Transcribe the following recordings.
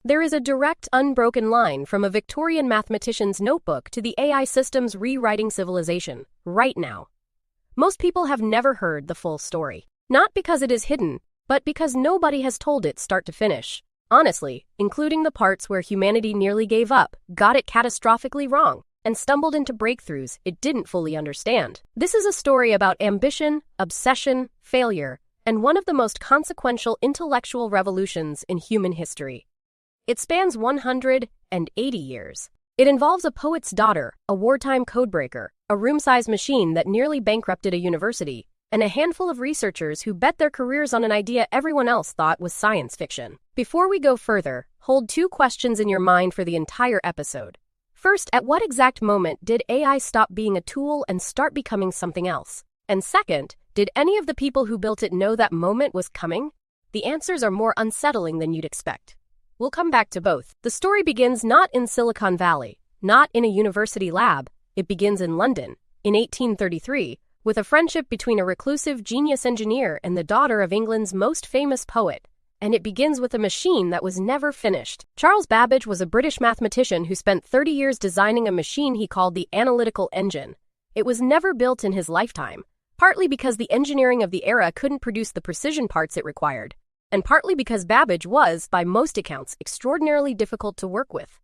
There is a direct, unbroken line from a Victorian mathematician's notebook to the AI systems rewriting civilization, right now. Most people have never heard the full story. Not because it is hidden, but because nobody has told it start to finish. Honestly, including the parts where humanity nearly gave up, got it catastrophically wrong, and stumbled into breakthroughs it didn't fully understand. This is a story about ambition, obsession, failure, and one of the most consequential intellectual revolutions in human history. It spans 180 years. It involves a poet's daughter, a wartime codebreaker, a room-sized machine that nearly bankrupted a university, and a handful of researchers who bet their careers on an idea everyone else thought was science fiction. Before we go further, hold two questions in your mind for the entire episode. First, at what exact moment did AI stop being a tool and start becoming something else? And second, did any of the people who built it know that moment was coming? The answers are more unsettling than you'd expect. We'll come back to both. The story begins not in Silicon Valley, not in a university lab. It begins in London, in 1833, with a friendship between a reclusive genius engineer and the daughter of England's most famous poet. And it begins with a machine that was never finished. Charles Babbage was a British mathematician who spent 30 years designing a machine he called the analytical engine. It was never built in his lifetime, partly because the engineering of the era couldn't produce the precision parts it required, and partly because Babbage was, by most accounts, extraordinarily difficult to work with.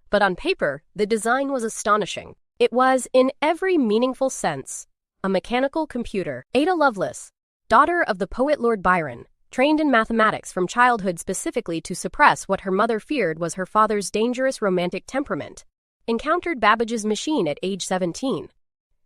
But on paper, the design was astonishing. It was, in every meaningful sense, a mechanical computer. Ada Lovelace, daughter of the poet Lord Byron, trained in mathematics from childhood specifically to suppress what her mother feared was her father's dangerous romantic temperament, encountered Babbage's machine at age 17.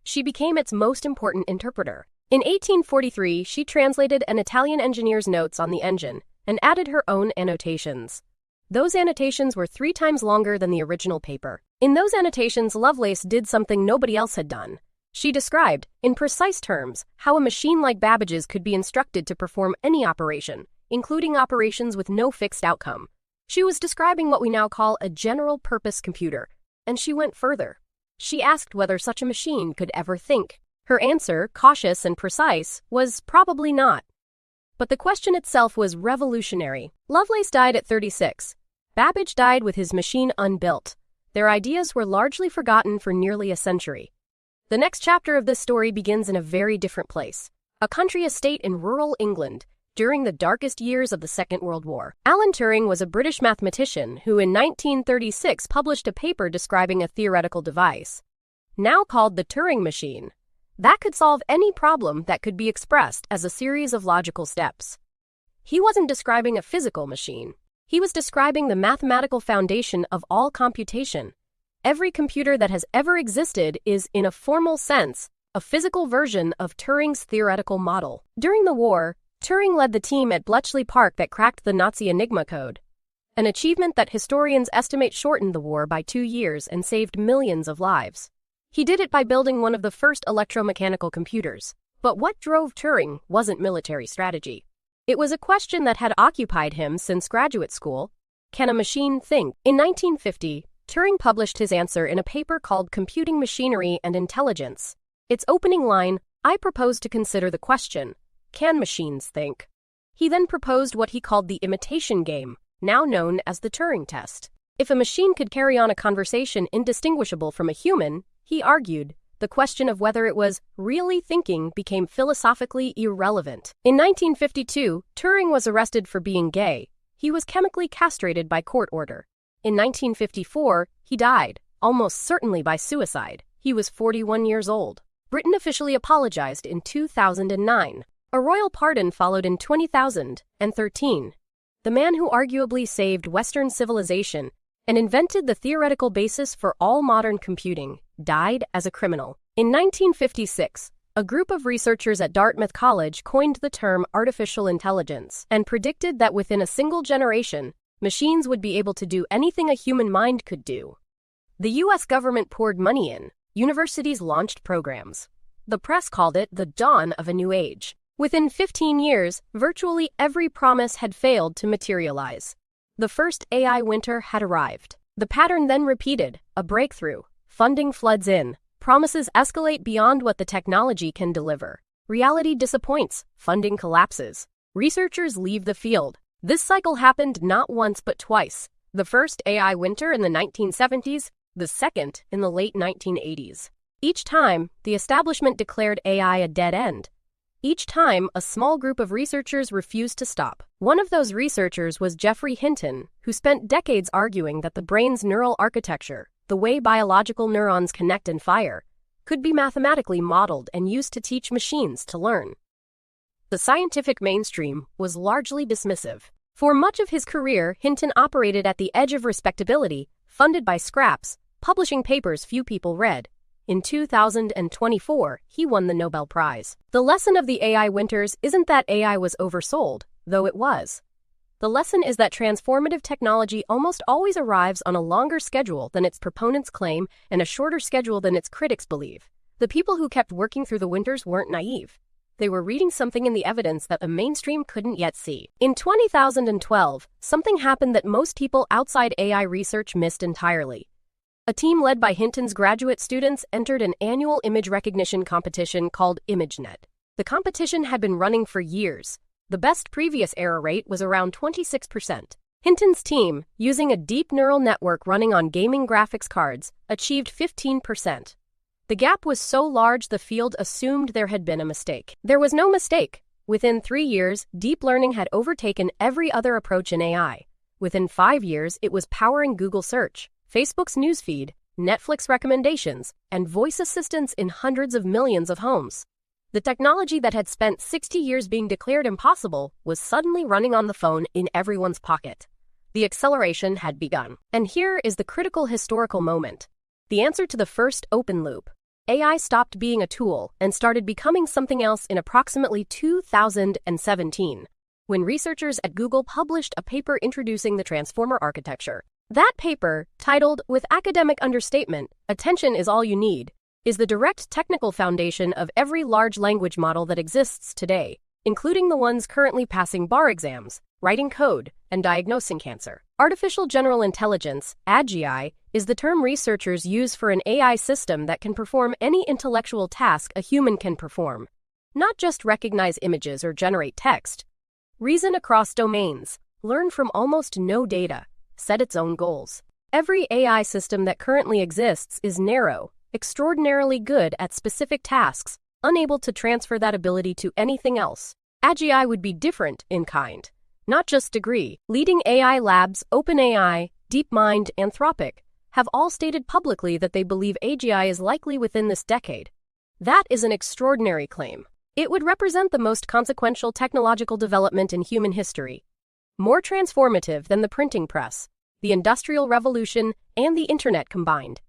She became its most important interpreter. In 1843, she translated an Italian engineer's notes on the engine and added her own annotations. Those annotations were 3 times longer than the original paper. In those annotations, Lovelace did something nobody else had done. She described, in precise terms, how a machine like Babbage's could be instructed to perform any operation, including operations with no fixed outcome. She was describing what we now call a general-purpose computer, and she went further. She asked whether such a machine could ever think. Her answer, cautious and precise, was probably not. But the question itself was revolutionary. Lovelace died at 36. Babbage died with his machine unbuilt. Their ideas were largely forgotten for nearly a century. The next chapter of this story begins in a very different place, a country estate in rural England, during the darkest years of the Second World War. Alan Turing was a British mathematician who in 1936 published a paper describing a theoretical device, now called the Turing machine, that could solve any problem that could be expressed as a series of logical steps. He wasn't describing a physical machine. He was describing the mathematical foundation of all computation. Every computer that has ever existed is, in a formal sense, a physical version of Turing's theoretical model. During the war, Turing led the team at Bletchley Park that cracked the Nazi Enigma code, an achievement that historians estimate shortened the war by 2 years and saved millions of lives. He did it by building one of the first electromechanical computers. But what drove Turing wasn't military strategy. It was a question that had occupied him since graduate school. Can a machine think? In 1950, Turing published his answer in a paper called Computing Machinery and Intelligence. Its opening line, "I propose to consider the question, can machines think?" He then proposed what he called the imitation game, now known as the Turing test. If a machine could carry on a conversation indistinguishable from a human, he argued, the question of whether it was really thinking became philosophically irrelevant. In 1952, Turing was arrested for being gay. He was chemically castrated by court order. In 1954, he died, almost certainly by suicide. He was 41 years old. Britain officially apologized in 2009. A royal pardon followed in 2013. The man who arguably saved Western civilization and invented the theoretical basis for all modern computing died as a criminal. In 1956, a group of researchers at Dartmouth College coined the term artificial intelligence and predicted that within a single generation, machines would be able to do anything a human mind could do. The U.S. government poured money in. Universities launched programs. The press called it the dawn of a new age. Within 15 years, virtually every promise had failed to materialize. The first AI winter had arrived. The pattern then repeated, a breakthrough. Funding floods in. Promises escalate beyond what the technology can deliver. Reality disappoints. Funding collapses. Researchers leave the field. This cycle happened not once but twice. The first AI winter in the 1970s, the second in the late 1980s. Each time, the establishment declared AI a dead end. Each time, a small group of researchers refused to stop. One of those researchers was Geoffrey Hinton, who spent decades arguing that the brain's neural architecture, the way biological neurons connect and fire, could be mathematically modeled and used to teach machines to learn. The scientific mainstream was largely dismissive. For much of his career, Hinton operated at the edge of respectability, funded by scraps, publishing papers few people read. In 2024, he won the Nobel Prize. The lesson of the AI winters isn't that AI was oversold, though it was. The lesson is that transformative technology almost always arrives on a longer schedule than its proponents claim and a shorter schedule than its critics believe. The people who kept working through the winters weren't naive. They were reading something in the evidence that the mainstream couldn't yet see. In 2012, something happened that most people outside AI research missed entirely. A team led by Hinton's graduate students entered an annual image recognition competition called ImageNet. The competition had been running for years. The best previous error rate was around 26%. Hinton's team, using a deep neural network running on gaming graphics cards, achieved 15%. The gap was so large the field assumed there had been a mistake. There was no mistake. Within 3 years, deep learning had overtaken every other approach in AI. Within 5 years, it was powering Google Search, Facebook's newsfeed, Netflix recommendations, and voice assistants in hundreds of millions of homes. The technology that had spent 60 years being declared impossible was suddenly running on the phone in everyone's pocket. The acceleration had begun. And here is the critical historical moment. The answer to the first open loop. AI stopped being a tool and started becoming something else in approximately 2017, when researchers at Google published a paper introducing the transformer architecture. That paper, titled, with academic understatement, "Attention is all you need," is the direct technical foundation of every large language model that exists today, including the ones currently passing bar exams, writing code, and diagnosing cancer. Artificial General Intelligence, AGI, is the term researchers use for an AI system that can perform any intellectual task a human can perform. Not just recognize images or generate text. Reason across domains, learn from almost no data, set its own goals. Every AI system that currently exists is narrow, extraordinarily good at specific tasks, unable to transfer that ability to anything else. AGI would be different in kind, not just degree. Leading AI labs, OpenAI, DeepMind, Anthropic, have all stated publicly that they believe AGI is likely within this decade. That is an extraordinary claim. It would represent the most consequential technological development in human history. More transformative than the printing press, the Industrial Revolution, and the Internet combined.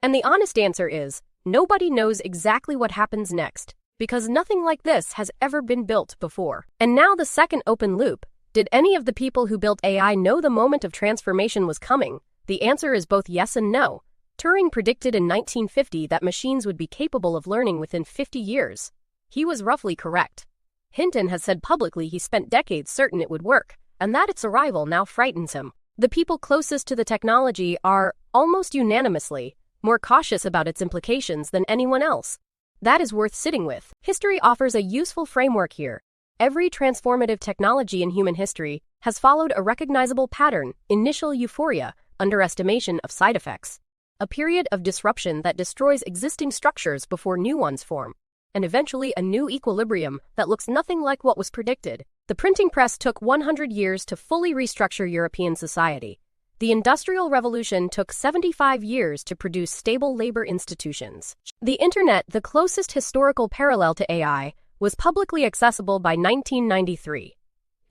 And the honest answer is, nobody knows exactly what happens next, because nothing like this has ever been built before. And now the second open loop. Did any of the people who built AI know the moment of transformation was coming? The answer is both yes and no. Turing predicted in 1950 that machines would be capable of learning within 50 years. He was roughly correct. Hinton has said publicly he spent decades certain it would work, and that its arrival now frightens him. The people closest to the technology are, almost unanimously, more cautious about its implications than anyone else. That is worth sitting with. History offers a useful framework here. Every transformative technology in human history has followed a recognizable pattern: initial euphoria, underestimation of side effects, a period of disruption that destroys existing structures before new ones form, and eventually a new equilibrium that looks nothing like what was predicted. The printing press took 100 years to fully restructure European society. The Industrial Revolution took 75 years to produce stable labor institutions. The Internet, the closest historical parallel to AI, was publicly accessible by 1993.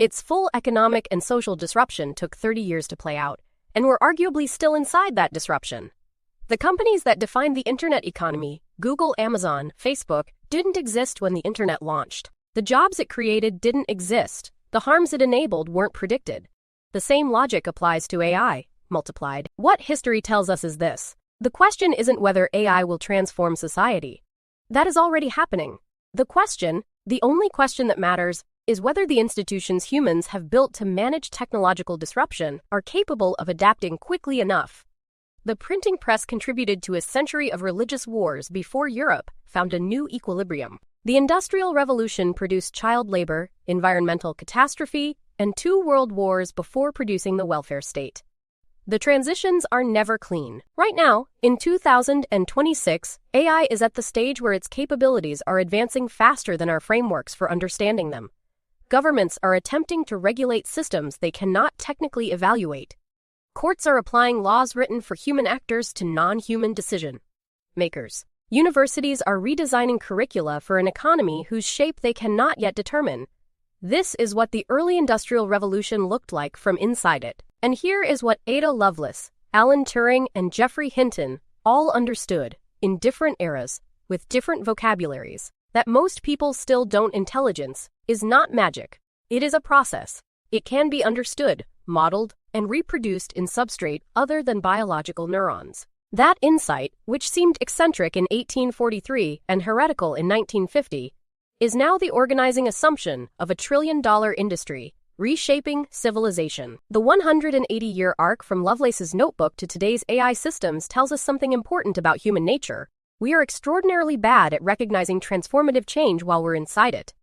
Its full economic and social disruption took 30 years to play out, and we're arguably still inside that disruption. The companies that defined the Internet economy, Google, Amazon, Facebook, didn't exist when the Internet launched. The jobs it created didn't exist. The harms it enabled weren't predicted. The same logic applies to AI, multiplied. What history tells us is this: the question isn't whether AI will transform society. That is already happening. The only question that matters, is whether the institutions humans have built to manage technological disruption are capable of adapting quickly enough. The printing press contributed to a century of religious wars before Europe found a new equilibrium. The Industrial Revolution produced child labor, environmental catastrophe, and 2 world wars before producing the welfare state. The transitions are never clean. Right now, in 2026, AI is at the stage where its capabilities are advancing faster than our frameworks for understanding them. Governments are attempting to regulate systems they cannot technically evaluate. Courts are applying laws written for human actors to non-human decision makers. Universities are redesigning curricula for an economy whose shape they cannot yet determine. This is what the early Industrial Revolution looked like from inside it. And here is what Ada Lovelace, Alan Turing, and Geoffrey Hinton all understood, in different eras, with different vocabularies, that most people still don't. Intelligence is not magic. It is a process. It can be understood, modeled, and reproduced in substrate other than biological neurons. That insight, which seemed eccentric in 1843 and heretical in 1950, is now the organizing assumption of a trillion-dollar industry, reshaping civilization. The 180-year arc from Lovelace's notebook to today's AI systems tells us something important about human nature. We are extraordinarily bad at recognizing transformative change while we're inside it.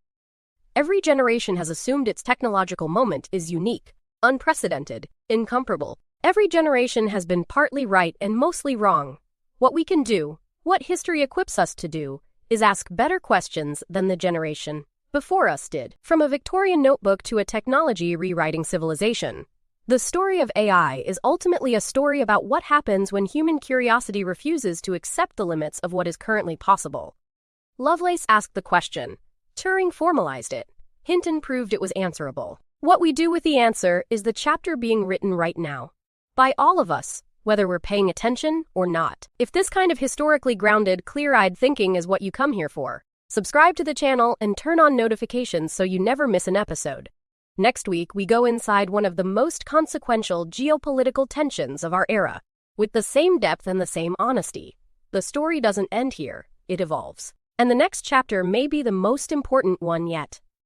Every generation has assumed its technological moment is unique, unprecedented, incomparable. Every generation has been partly right and mostly wrong. What we can do, what history equips us to do, is ask better questions than the generation before us did. From a Victorian notebook to a technology rewriting civilization, the story of AI is ultimately a story about what happens when human curiosity refuses to accept the limits of what is currently possible. Lovelace asked the question. Turing formalized it. Hinton proved it was answerable. What we do with the answer is the chapter being written right now. By all of us, whether we're paying attention or not. If this kind of historically grounded, clear-eyed thinking is what you come here for, subscribe to the channel and turn on notifications so you never miss an episode. Next week, we go inside one of the most consequential geopolitical tensions of our era, with the same depth and the same honesty. The story doesn't end here, it evolves. And the next chapter may be the most important one yet.